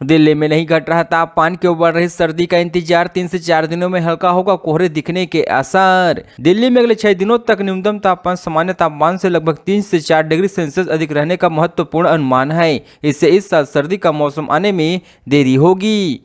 दिल्ली में नहीं घट रहा तापमान, क्यों बढ़ रही सर्दी का इंतजार, 3 से 4 दिनों में हल्का होगा कोहरे दिखने के आसार। दिल्ली में अगले 6 दिनों तक न्यूनतम तापमान सामान्य तापमान से लगभग 3 से 4 डिग्री सेल्सियस अधिक रहने का महत्वपूर्ण अनुमान है। इससे इस साल सर्दी का मौसम आने में देरी होगी।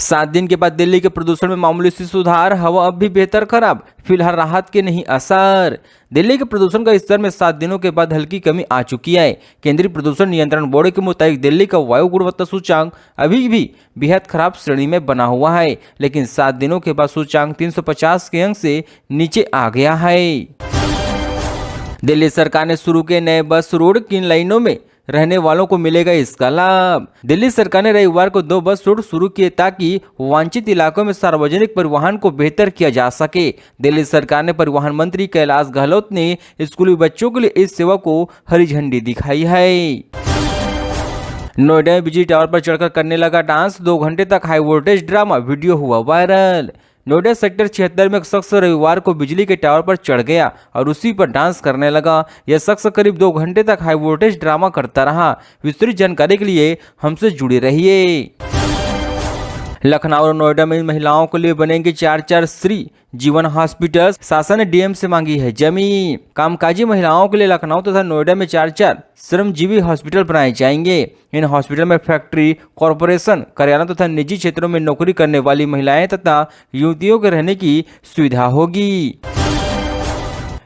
7 दिन के बाद दिल्ली के प्रदूषण में मामूली सी सुधार, हवा अब भी बेहतर खराब, फिलहाल राहत के नहीं आसार। दिल्ली के प्रदूषण का स्तर में 7 दिनों के बाद हल्की कमी आ चुकी है। केंद्रीय प्रदूषण नियंत्रण बोर्ड के मुताबिक दिल्ली का वायु गुणवत्ता सूचांक अभी भी बेहद खराब श्रेणी में बना हुआ है, लेकिन 7 दिनों के बाद सूचांक 350 के अंक से नीचे आ गया है। दिल्ली सरकार ने शुरू किए नए बस रूट, किन लाइनों में रहने वालों को मिलेगा इसका लाभ। दिल्ली सरकार ने रविवार को 2 बस रूट शुरू किए ताकि वांछित इलाकों में सार्वजनिक परिवहन को बेहतर किया जा सके। दिल्ली सरकार ने परिवहन मंत्री कैलाश गहलोत ने स्कूली बच्चों के लिए इस सेवा को हरी झंडी दिखाई है। नोएडा में बिजली टावर पर चढ़कर करने लगा डांस, 2 घंटे तक हाई वोल्टेज ड्रामा, वीडियो हुआ वायरल। नोएडा सेक्टर 76 में एक शख्स रविवार को बिजली के टावर पर चढ़ गया और उसी पर डांस करने लगा। यह शख्स करीब 2 घंटे तक हाई वोल्टेज ड्रामा करता रहा। विस्तृत जानकारी के लिए हमसे जुड़े रहिए। लखनऊ और नोएडा में महिलाओं के लिए बनेंगे 4 श्री जीवन हॉस्पिटल, शासन ने डीएम से मांगी है जमीन। कामकाजी महिलाओं के लिए लखनऊ तथा नोएडा में 4 श्रमजीवी हॉस्पिटल बनाए जाएंगे। इन हॉस्पिटल में फैक्ट्री, कॉरपोरेशन, कार्यालय तथा निजी क्षेत्रों में नौकरी करने वाली महिलाएं तथा युवतियों के रहने की सुविधा होगी।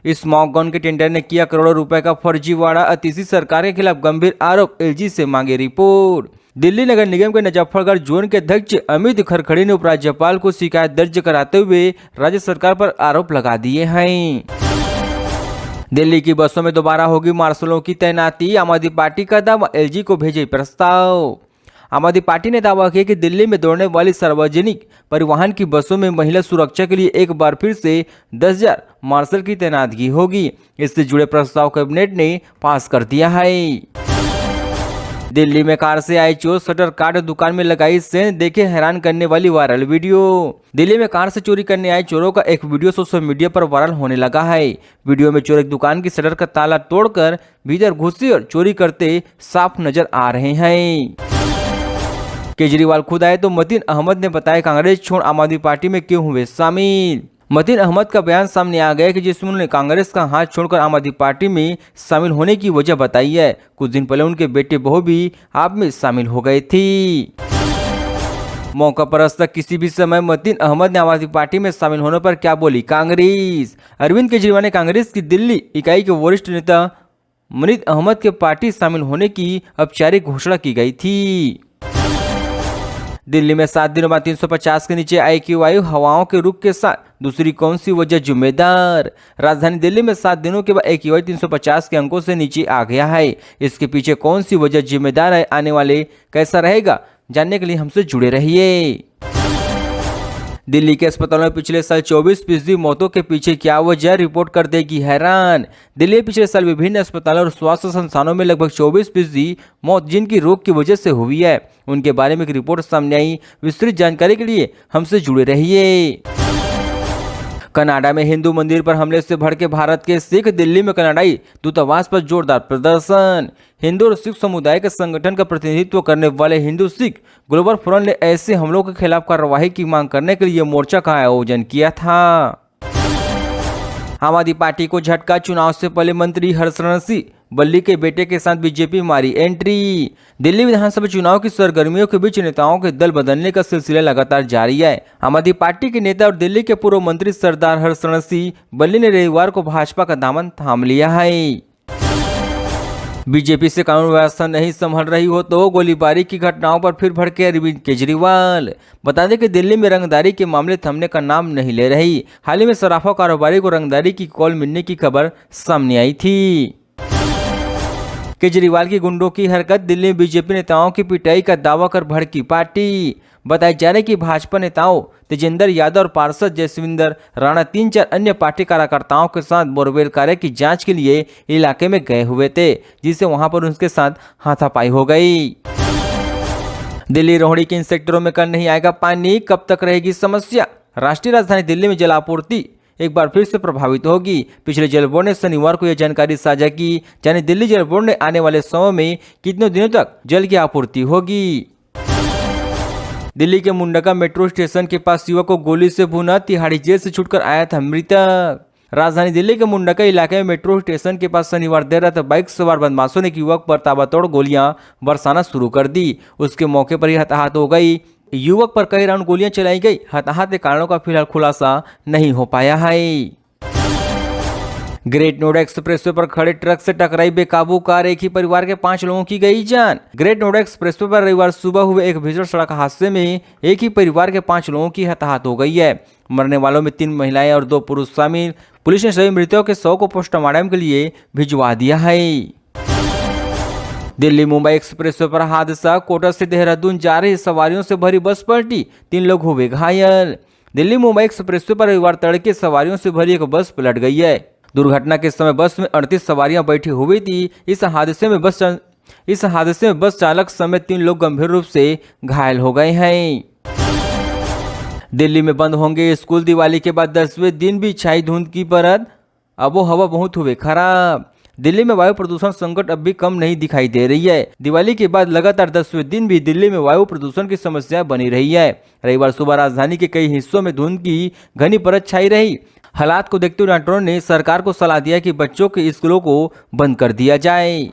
स्मॉग गन के टेंडर ने किया करोड़ों रुपए का फर्जीवाड़ा, अतीसी सरकार के खिलाफ गंभीर आरोप, एलजी से मांगे रिपोर्ट। दिल्ली नगर निगम के मुजफ्फरगढ़ जोन के अध्यक्ष अमित खरखड़ी ने उपराज्यपाल को शिकायत दर्ज कराते हुए राज्य सरकार पर आरोप लगा दिए हैं। दिल्ली की बसों में दोबारा होगी मार्शलों की तैनाती, आम आदमी पार्टी का दावा, एलजी को भेजे प्रस्ताव। आम आदमी पार्टी ने दावा किया कि दिल्ली में दौड़ने वाली सार्वजनिक परिवहन की बसों में महिला सुरक्षा के लिए एक बार फिर से 10,000 मार्शल की तैनातगी होगी। इससे जुड़े प्रस्ताव कैबिनेट ने पास कर दिया है। दिल्ली में कार से आए चोर, शटर काट दुकान में लगाई सेंध, देखे हैरान करने वाली वायरल वीडियो। दिल्ली में कार से चोरी करने आए चोरों का एक वीडियो सोशल मीडिया पर वायरल होने लगा है। वीडियो में चोर एक दुकान की शटर का ताला तोड़कर भीतर घुसे और चोरी करते साफ नजर आ रहे हैं। केजरीवाल खुद आए तो मतीन अहमद ने बताया कांग्रेस छोड़ आम आदमी पार्टी में क्यों हुए शामिल। मतीन अहमद का बयान सामने आ गया कि जिसमें उन्होंने कांग्रेस का हाथ छोड़कर आम आदमी पार्टी में शामिल होने की वजह बताई है। कुछ दिन पहले उनके बेटे बहू भी आप में शामिल हो गए थी। मौका पर तक किसी भी समय मतीन अहमद ने आम आदमी पार्टी में शामिल होने पर क्या बोली कांग्रेस। अरविंद केजरीवाल ने कांग्रेस की दिल्ली इकाई के वरिष्ठ नेता मनीष अहमद के पार्टी शामिल होने की औपचारिक घोषणा की गई थी। दिल्ली में 7 दिनों बाद 350 के नीचे IQ हवाओं के रुख के साथ दूसरी कौन सी वजह जिम्मेदार। राजधानी दिल्ली में 7 दिनों के बाद AQI 350 के अंकों से नीचे आ गया है। इसके पीछे कौन सी वजह जिम्मेदार है, आने वाले कैसा रहेगा, जानने के लिए हमसे जुड़े रहिए। दिल्ली के अस्पतालों में पिछले साल 24% मौतों के पीछे क्या वजह, रिपोर्ट कर देगी हैरान। दिल्ली में पिछले साल विभिन्न अस्पतालों और स्वास्थ्य संस्थानों में लगभग 24% मौत जिनकी रोग की वजह से हुई है, उनके बारे में एक रिपोर्ट सामने आई। विस्तृत जानकारी के लिए हमसे जुड़े रहिए। कनाडा में हिंदू मंदिर पर हमले से भड़के भारत के सिख, दिल्ली में कनाडाई दूतावास पर जोरदार प्रदर्शन। हिंदू और सिख समुदाय के संगठन का प्रतिनिधित्व करने वाले हिंदू सिख ग्लोबल फोरम ने ऐसे हमलों के खिलाफ कार्रवाई की मांग करने के लिए मोर्चा का आयोजन किया था। आम आदमी पार्टी को झटका, चुनाव से पहले मंत्री हर्षरण सिंह बल्ली के बेटे के साथ बीजेपी मारी एंट्री। दिल्ली विधानसभा चुनाव की सरगर्मियों के बीच नेताओं के दल बदलने का सिलसिला लगातार जारी है। आम आदमी पार्टी के नेता और दिल्ली के पूर्व मंत्री सरदार हर्षरण सिंह बल्ली ने रविवार को भाजपा का दामन थाम लिया है। बीजेपी से कानून व्यवस्था नहीं संभल रही हो तो गोलीबारी की घटनाओं पर फिर भड़के अरविंद केजरीवाल। बता दें कि दिल्ली में रंगदारी के मामले थमने का नाम नहीं ले रही। हाल ही में सराफा कारोबारी को रंगदारी की कॉल मिलने की खबर सामने आई थी। केजरीवाल की गुंडों की हरकत, दिल्ली में बीजेपी नेताओं की पिटाई का दावा कर भड़की पार्टी। बताया जा रहा है कि भाजपा नेताओं तेजेंद्र यादव और पार्षद जसविंदर राणा 3-4 अन्य पार्टी कार्यकर्ताओं के साथ बोरवेल कार्य की जांच के लिए इलाके में गए हुए थे, जिससे वहां पर उनके साथ हाथापाई हो गई। दिल्ली रोहड़ी के इन सेक्टरों में कल नहीं आएगा पानी, कब तक रहेगी समस्या। राष्ट्रीय राजधानी दिल्ली में जलापूर्ति एक बार फिर से प्रभावित होगी। पिछले जल बोर्ड ने शनिवार को यह जानकारी साझा की, यानी दिल्ली जल बोर्ड ने आने वाले समय में कितने दिनों तक जल की आपूर्ति होगी। दिल्ली के मुंडका मेट्रो स्टेशन के पास युवक को गोली से भूना, तिहाड़ी जेल से छूटकर आया था मृतक। राजधानी दिल्ली के मुंडका इलाके में मेट्रो स्टेशन के पास शनिवार देर रात बाइक सवार बदमाशों ने एक युवक पर ताबड़तोड़ गोलियां बरसाना शुरू कर दी। उसके मौके पर ही हताहत हो गई। युवक पर कई राउंड गोलियां चलाई गई। हताहत के कारणों का फिलहाल खुलासा नहीं हो पाया है। ग्रेट नोएडा एक्सप्रेसवे पर खड़े ट्रक से टकराई बेकाबू कार, एक ही परिवार के 5 लोगों की गई जान। ग्रेट नोएडा एक्सप्रेसवे पर रविवार सुबह हुए एक भीषण सड़क हादसे में एक ही परिवार के 5 लोगों की हताहत हो गई है। मरने वालों में 3 महिलाएं और 2 पुरुष शामिल। पुलिस ने सभी मृतकों के शव को पोस्टमार्टम के लिए भिजवा दिया है। दिल्ली मुंबई एक्सप्रेसवे पर हादसा, कोटा से देहरादून जा रही सवारियों से भरी बस पलटी, 3 लोग हुए घायल। दिल्ली मुंबई एक्सप्रेसवे पर रविवार तड़के सवारियों से भरी एक बस पलट गई है। दुर्घटना के समय बस में 38 सवारियां बैठी हुई थी। इस हादसे में बस चालक समेत 3 लोग गंभीर रूप से घायल हो गए हैं। दिल्ली में बंद होंगे स्कूल, दिवाली के बाद 10वें दिन भी छाई धुंध की परत, आबो हवा बहुत हुए खराब। दिल्ली में वायु प्रदूषण संकट अब भी कम नहीं दिखाई दे रही है। दिवाली के बाद लगातार 10वें दिन भी दिल्ली में वायु प्रदूषण की समस्या बनी रही है। रविवार सुबह राजधानी के कई हिस्सों में धुंध की घनी परत छाई रही। हालात को देखते हुए डॉक्टरों ने सरकार को सलाह दिया कि बच्चों के स्कूलों को बंद कर दिया जाए।